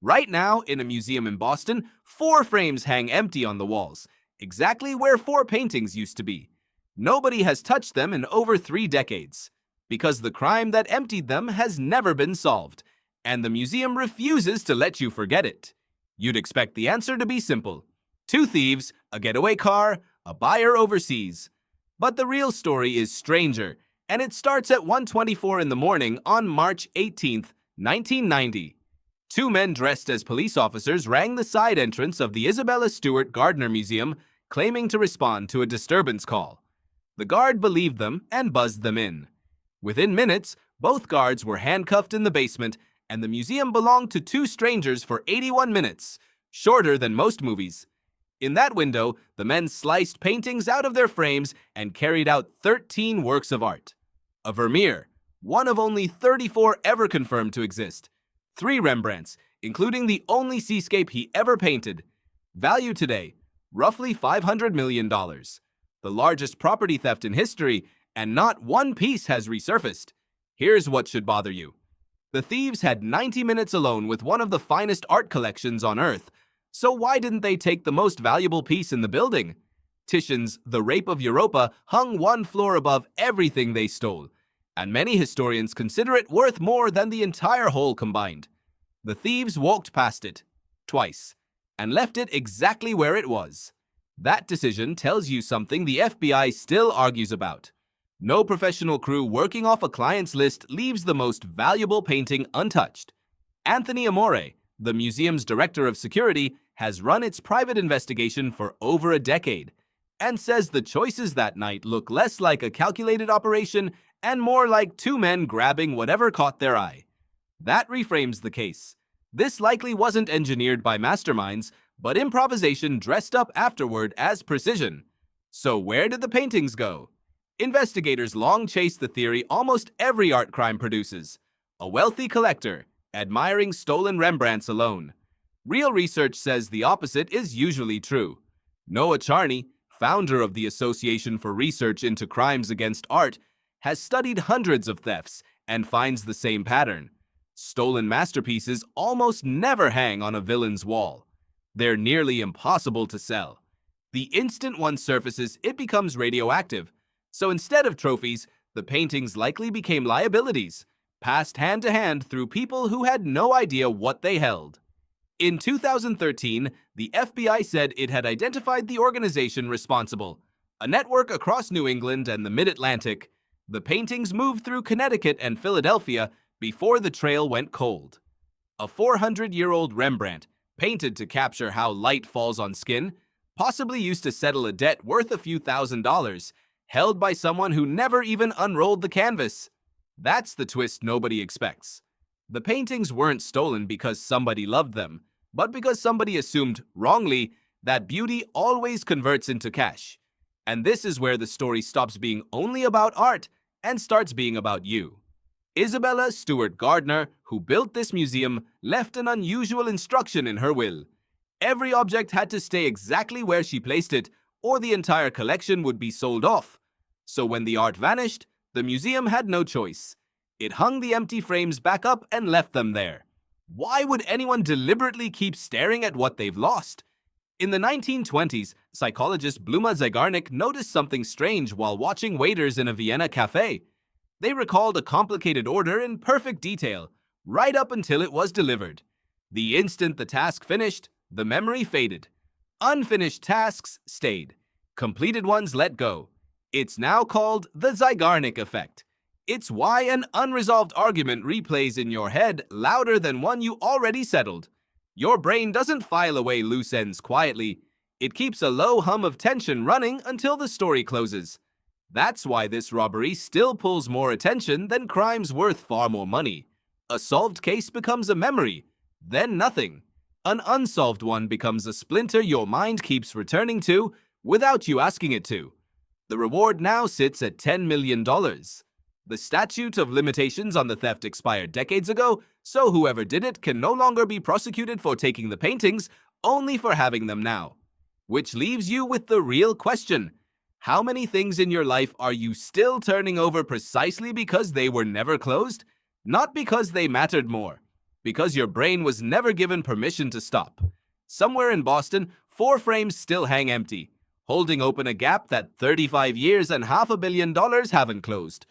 Right now, in a museum in Boston, 4 frames hang empty on the walls, exactly where 4 paintings used to be. Nobody has touched them in over 3 decades, because the crime that emptied them has never been solved, and the museum refuses to let you forget it. You'd expect the answer to be simple: 2 thieves, a getaway car, a buyer overseas. But the real story is stranger, and it starts at 1:24 in the morning on March 18th, 1990. 2 men dressed as police officers rang the side entrance of the Isabella Stewart Gardner Museum, claiming to respond to a disturbance call. The guard believed them and buzzed them in. Within minutes, both guards were handcuffed in the basement, and the museum belonged to 2 strangers for 81 minutes, shorter than most movies. In that window, the men sliced paintings out of their frames and carried out 13 works of art. A Vermeer, one of only 34 ever confirmed to exist. 3 Rembrandts, including the only seascape he ever painted. Value today, roughly $500 million. The largest property theft in history, and not one piece has resurfaced. Here's what should bother you. The thieves had 90 minutes alone with one of the finest art collections on Earth. So why didn't they take the most valuable piece in the building? Titian's The Rape of Europa hung 1 floor above everything they stole, and many historians consider it worth more than the entire whole combined. The thieves walked past it, twice, and left it exactly where it was. That decision tells you something the FBI still argues about. No professional crew working off a client's list leaves the most valuable painting untouched. Anthony Amore, the museum's director of security, has run its private investigation for over a decade, and says the choices that night look less like a calculated operation and more like 2 men grabbing whatever caught their eye. That reframes the case. This likely wasn't engineered by masterminds, but improvisation dressed up afterward as precision. So where did the paintings go? Investigators long chased the theory almost every art crime produces: a wealthy collector admiring stolen Rembrandts alone. Real research says the opposite is usually true. Noah Charney, founder of the Association for Research into Crimes Against Art, has studied hundreds of thefts and finds the same pattern. Stolen masterpieces almost never hang on a villain's wall. They're nearly impossible to sell. The instant one surfaces, it becomes radioactive. So instead of trophies, the paintings likely became liabilities, passed hand to hand through people who had no idea what they held. In 2013, the FBI said it had identified the organization responsible, a network across New England and the Mid-Atlantic. The paintings moved through Connecticut and Philadelphia before the trail went cold. A 400-year-old Rembrandt, painted to capture how light falls on skin, possibly used to settle a debt worth a few $1,000s, held by someone who never even unrolled the canvas. That's the twist nobody expects. The paintings weren't stolen because somebody loved them, but because somebody assumed, wrongly, that beauty always converts into cash. And this is where the story stops being only about art and starts being about you. Isabella Stewart Gardner, who built this museum, left an unusual instruction in her will. Every object had to stay exactly where she placed it, or the entire collection would be sold off. So when the art vanished, the museum had no choice. It hung the empty frames back up and left them there. Why would anyone deliberately keep staring at what they've lost? In the 1920s, psychologist Bluma Zygarnik noticed something strange while watching waiters in a Vienna cafe. They recalled a complicated order in perfect detail, right up until it was delivered. The instant the task finished, the memory faded. Unfinished tasks stayed. Completed ones let go. It's now called the Zygarnik effect. It's why an unresolved argument replays in your head louder than one you already settled. Your brain doesn't file away loose ends quietly. It keeps a low hum of tension running until the story closes. That's why this robbery still pulls more attention than crimes worth far more money. A solved case becomes a memory, then nothing. An unsolved one becomes a splinter your mind keeps returning to without you asking it to. The reward now sits at $10 million. The statute of limitations on the theft expired decades ago, so whoever did it can no longer be prosecuted for taking the paintings, only for having them now. Which leaves you with the real question: how many things in your life are you still turning over precisely because they were never closed? Not because they mattered more, Because your brain was never given permission to stop. Somewhere in Boston, 4 frames still hang empty, holding open a gap that 35 years and $500 million haven't closed.